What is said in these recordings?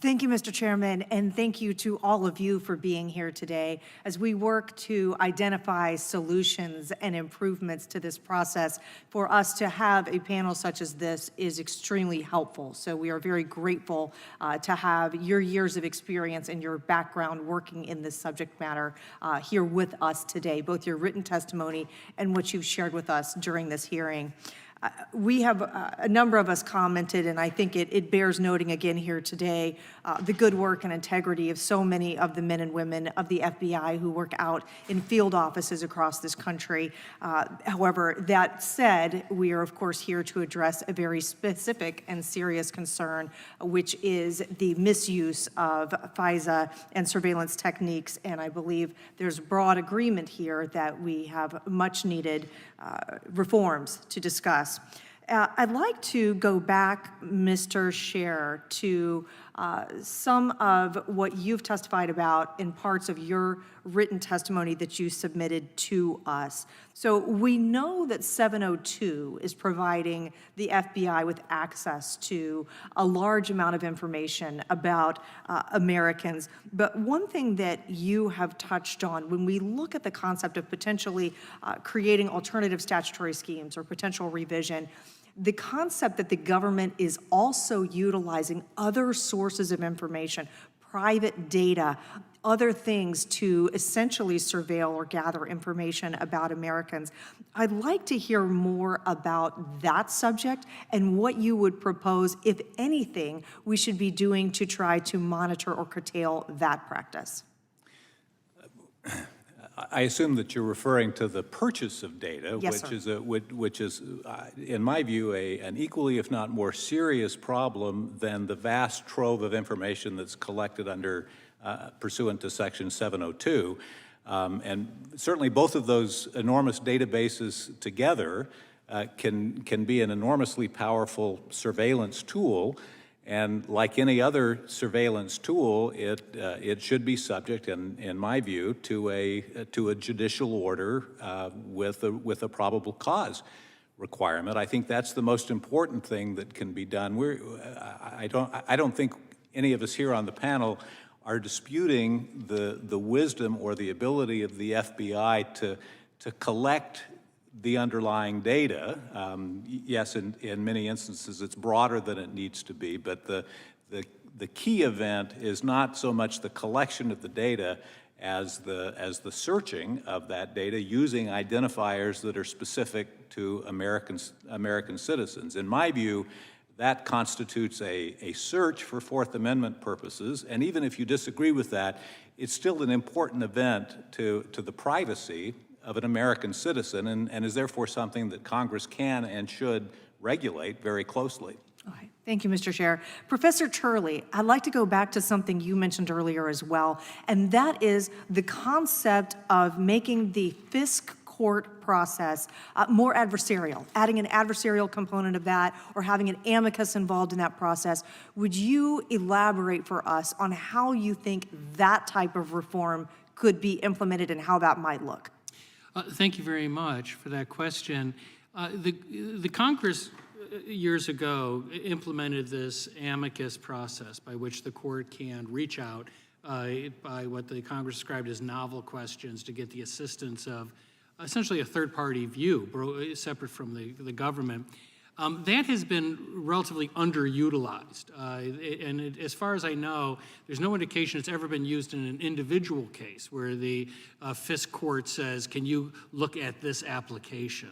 Thank you, Mr. Chairman, and thank you to all of you for being here today as we work to identify solutions and improvements to this process. For us to have a panel such as this is extremely helpful. So we are very grateful to have your years of experience and your background working in this subject matter here with us today, both your written testimony and what you've shared with us during this hearing. We have, a number of us commented, and I think it bears noting again here today, the good work and integrity of so many of the men and women of the FBI who work out in field offices across this country. However, that said, we are of course here to address a very specific and serious concern, which is the misuse of FISA and surveillance techniques, and I believe there's broad agreement here that we have much needed reforms to discuss. I'd like to go back, Mr. Scher, to some of what you've testified about in parts of your written testimony that you submitted to us. So we know that 702 is providing the FBI with access to a large amount of information about Americans. But one thing that you have touched on, when we look at the concept of potentially creating alternative statutory schemes or potential revision, the concept that the government is also utilizing other sources of information, private data, other things to essentially surveil or gather information about Americans. I'd like to hear more about that subject and what you would propose, if anything, we should be doing to try to monitor or curtail that practice. I assume that you're referring to the purchase of data, Yes, which is, in my view, an equally, if not more serious problem than the vast trove of information that's collected under pursuant to Section 702. And certainly both of those enormous databases together can be an enormously powerful surveillance tool. And like any other surveillance tool, it should be subject, in my view, to a judicial order with a probable cause requirement. I think that's the most important thing that can be done. I don't think any of us here on the panel are disputing the wisdom or the ability of the FBI to collect the underlying data. Yes, in many instances it's broader than it needs to be, but the key event is not so much the collection of the data as the searching of that data using identifiers that are specific to American citizens. In my view, that constitutes a search for Fourth Amendment purposes, and even if you disagree with that, it's still an important event to the privacy of an American citizen, and is therefore something that Congress can and should regulate very closely. Okay. Thank you, Mr. Scher. Professor Turley, I'd like to go back to something you mentioned earlier as well, and that is the concept of making the FISC court process more adversarial, adding an adversarial component of that or having an amicus involved in that process. Would you elaborate for us on how you think that type of reform could be implemented and how that might look? Thank you very much for that question. The Congress years ago implemented this amicus process by which the court can reach out by what the Congress described as novel questions to get the assistance of essentially a third-party view separate from the government. That has been relatively underutilized. As far as I know, there's no indication it's ever been used in an individual case where the FISC court says, can you look at this application?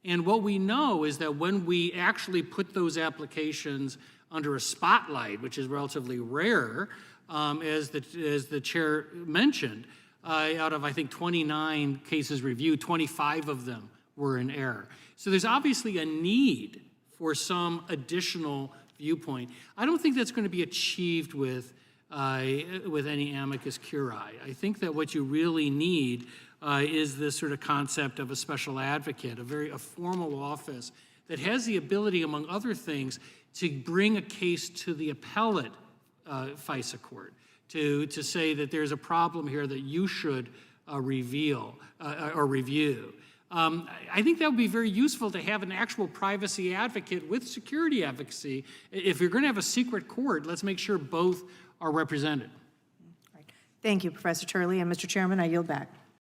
And what we know is that when we actually put those applications under a spotlight, which is relatively rare, as the chair mentioned, out of, I think, 29 cases reviewed, 25 of them were in error. So there's obviously a need for some additional viewpoint. I don't think that's going to be achieved with any amicus curiae. I think that what you really need is this sort of concept of a special advocate, a formal office that has the ability, among other things, to bring a case to the appellate FISA court, to say that there's a problem here that you should reveal or review. I think that would be very useful to have an actual privacy advocate with security advocacy. If you're going to have a secret court, let's make sure both are represented. Thank you, Professor Turley. And Mr. Chairman, I yield back.